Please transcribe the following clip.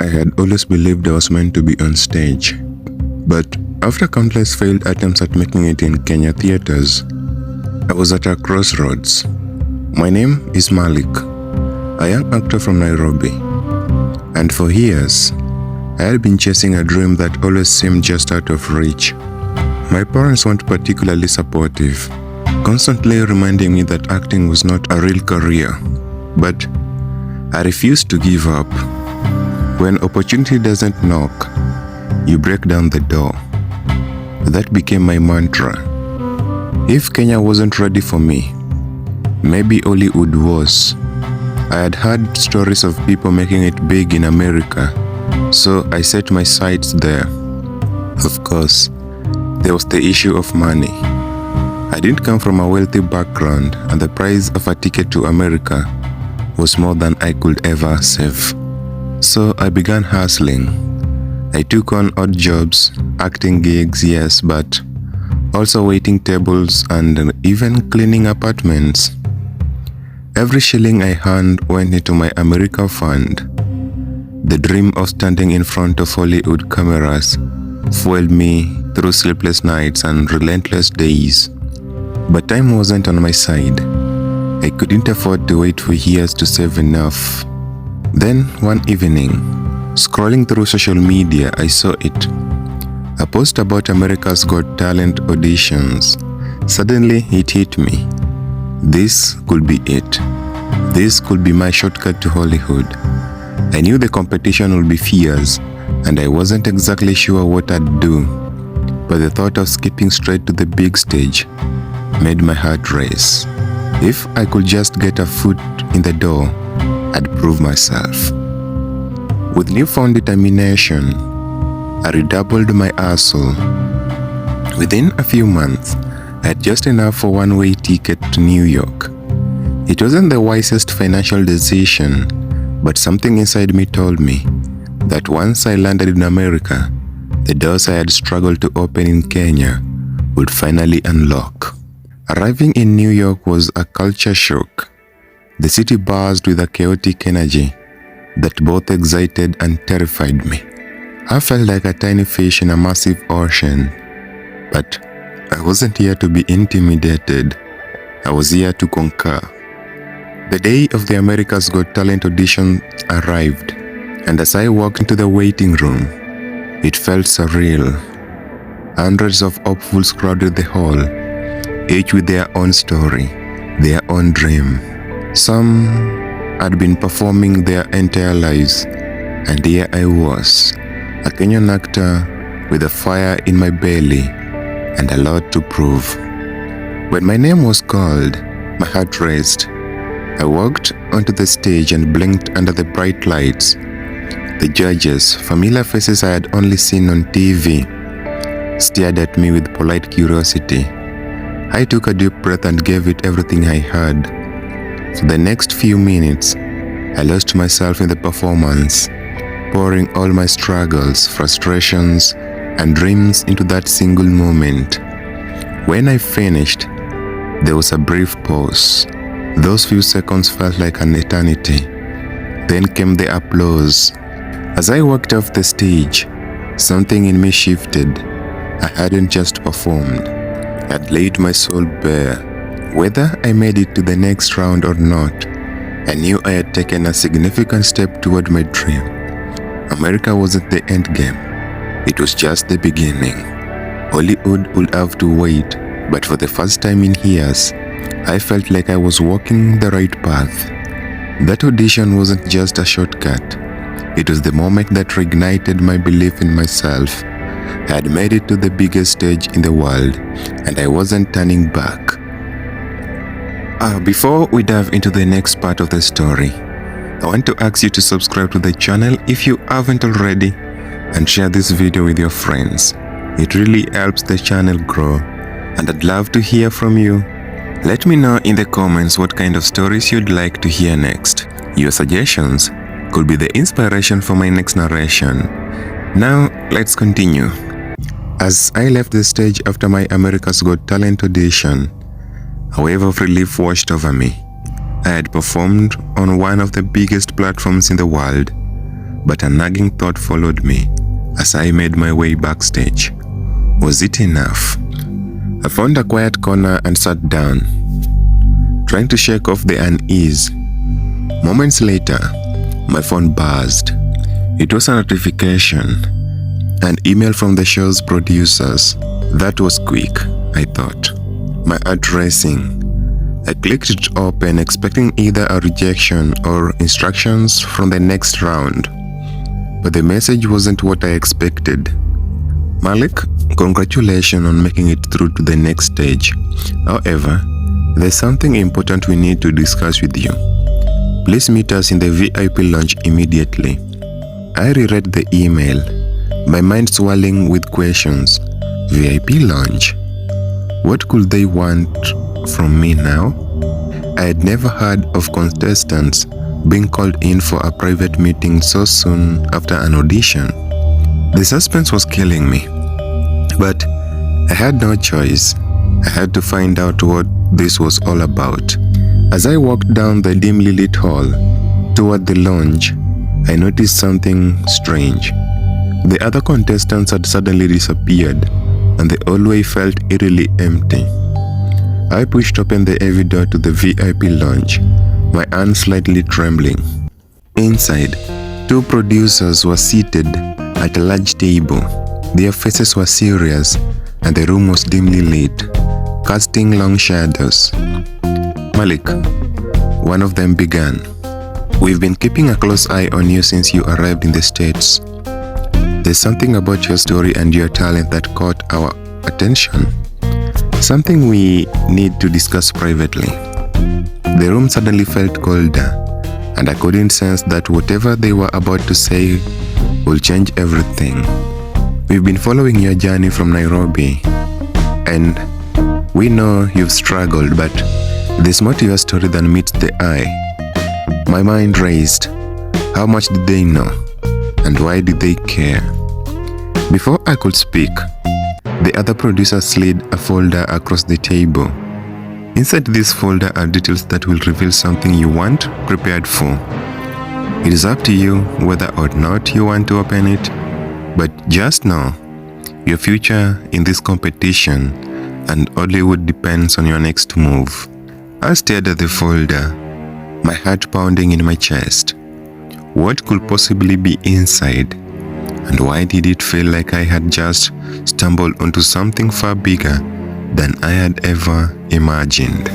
had always believed I was meant to be on stage. But after countless failed attempts at making it in Kenya theaters, I was at a crossroads. My name is Malik, a young actor from Nairobi. And for years, I had been chasing a dream that always seemed just out of reach. My parents weren't particularly supportive, constantly reminding me that acting was not a real career. But I refused to give up. When opportunity doesn't knock, you break down the door. That became my mantra. If Kenya wasn't ready for me, maybe Hollywood was. I had heard stories of people making it big in America, so I set my sights there. Of course, there was the issue of money. I didn't come from a wealthy background, and the price of a ticket to America was more than I could ever save. So I began hustling. I took on odd jobs, acting gigs, yes, but also waiting tables and even cleaning apartments. Every shilling I earned went into my America fund. The dream of standing in front of Hollywood cameras fueled me through sleepless nights and relentless days. But time wasn't on my side. I couldn't afford to wait for years to save enough. Then one evening, scrolling through social media, I saw it. A post about America's Got Talent auditions. Suddenly it hit me. This could be it. This could be my shortcut to Hollywood. I knew the competition would be fierce, and I wasn't exactly sure what I'd do. But the thought of skipping straight to the big stage made my heart race. If I could just get a foot in the door, I'd prove myself. With newfound determination, I redoubled my hustle. Within a few months, I had just enough for a one-way ticket to New York. It wasn't the wisest financial decision, but something inside me told me that once I landed in America, the doors I had struggled to open in Kenya would finally unlock. Arriving in New York was a culture shock. The city buzzed with a chaotic energy that both excited and terrified me. I felt like a tiny fish in a massive ocean, but I wasn't here to be intimidated. I was here to conquer. The day of the America's Got Talent audition arrived, and as I walked into the waiting room, it felt surreal. Hundreds of hopefuls crowded the hall, each with their own story, their own dream. Some had been performing their entire lives, and here I was, a Kenyan actor with a fire in my belly and a lot to prove. When my name was called, my heart raced. I walked onto the stage and blinked under the bright lights. The judges, familiar faces I had only seen on TV, stared at me with polite curiosity. I took a deep breath and gave it everything I had. For the next few minutes, I lost myself in the performance, pouring all my struggles, frustrations, and dreams into that single moment. When I finished, there was a brief pause. Those few seconds felt like an eternity. Then came the applause. As I walked off the stage, something in me shifted. I hadn't just performed. I had laid my soul bare. Whether I made it to the next round or not, I knew I had taken a significant step toward my dream. America wasn't the end game. It was just the beginning. Hollywood would have to wait, but for the first time in years, I felt like I was walking the right path. That audition wasn't just a shortcut. It was the moment that reignited my belief in myself. I had made it to the biggest stage in the world, and I wasn't turning back. Before we dive into the next part of the story, I want to ask you to subscribe to the channel if you haven't already, and share this video with your friends. It really helps the channel grow, and I'd love to hear from you. Let me know in the comments what kind of stories you'd like to hear next. Your suggestions could be the inspiration for my next narration. Now, let's continue. As I left the stage after my America's Got Talent audition, a wave of relief washed over me. I had performed on one of the biggest platforms in the world, but a nagging thought followed me as I made my way backstage. Was it enough? I found a quiet corner and sat down, trying to shake off the unease. Moments later, my phone buzzed. It was a notification, an email from the show's producers. That was quick, I thought, my heart racing. I clicked it open, expecting either a rejection or instructions from the next round. But the message wasn't what I expected. Malik, congratulations on making it through to the next stage. However, there's something important we need to discuss with you. Please meet us in the VIP lounge immediately. I reread the email, my mind swirling with questions. VIP lounge? What could they want from me now? I had never heard of contestants being called in for a private meeting so soon after an audition. The suspense was killing me, but I had no choice. I had to find out what this was all about. As I walked down the dimly lit hall toward the lounge, I noticed something strange. The other contestants had suddenly disappeared, and the hallway felt eerily empty. I pushed open the heavy door to the VIP lounge, my hand slightly trembling. Inside, two producers were seated at a large table. Their faces were serious, and the room was dimly lit, casting long shadows. Malik, one of them began. We've been keeping a close eye on you since you arrived in the States. There's something about your story and your talent that caught our attention. Something we need to discuss privately. The room suddenly felt colder, and I couldn't sense that whatever they were about to say will change everything. We've been following your journey from Nairobi, and we know you've struggled, but there's more to your story than meets the eye. My mind raced. How much did they know? And why did they care? Before I could speak, the other producer slid a folder across the table. Inside this folder are details that will reveal something you weren't prepared for. It is up to you whether or not you want to open it, but just know your future in this competition and Hollywood depends on your next move. I stared at the folder, my heart pounding in my chest. What could possibly be inside? And why did it feel like I had just stumbled onto something far bigger than I had ever imagined?